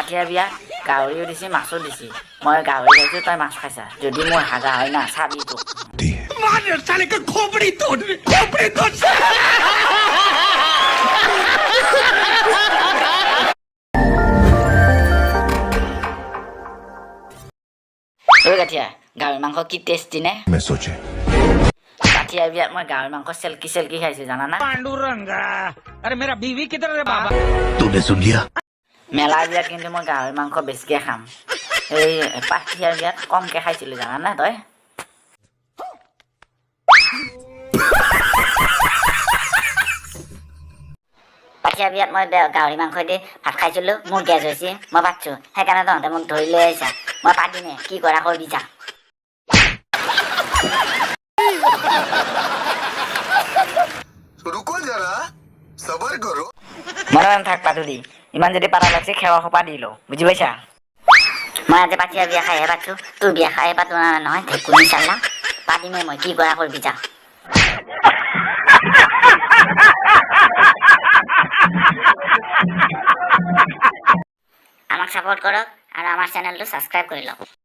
পাঠিয়া বিয়া গাহৰিও দিছি মাছো দিছি মই গাহৰি খাইছো তই মাছ খাইছা যদি মোৰ হাগা হয় না চাবি তোক ঐ কাঠিয়া গাহৰি মাংস কি টেষ্টি নে কাঠিয়া বিয়াত মই গাহৰি মাংস চেলকি চেলকি খাইছো জানা না पांडुरंगा अरे मेरा बीवी किधर है बाबा तूने सुन लिया মেলা বিয়াত কিন্তু মই গাহৰি মাংস বেছিকে খাম এই পাঠিয়া বিয়াত কমকে খাইছিলো জানা না তই পাঠিয়া বিয়াত মই গাহৰি মাংস দি ভাত খাইছিলো মোৰ গেছ হৈছে মই পাতছো সেইকাৰণে তহঁতে মোক ধৰি লৈ আহিছা মই পাতিমে কি কৰা কৰিবি যা रुको जरा सबर करो মনে থাক পাতুলি ইমান যদি পাৰা লাগছে খেৱা খোপা দি লওঁ বুজি পাইছা মই আজি পাঠিয়া বিয়া খাইহে পাতছো তোৰ বিয়া খাইহে পাতো নহয় ঢেকুনি চাল্লা পাতিমে মই কি কৰা কৰিবি যা আমাক সাপোৰ্ট কৰক আৰ আমাৰ চ্যানেলটো সাবস্ক্ৰাইব কৰে লও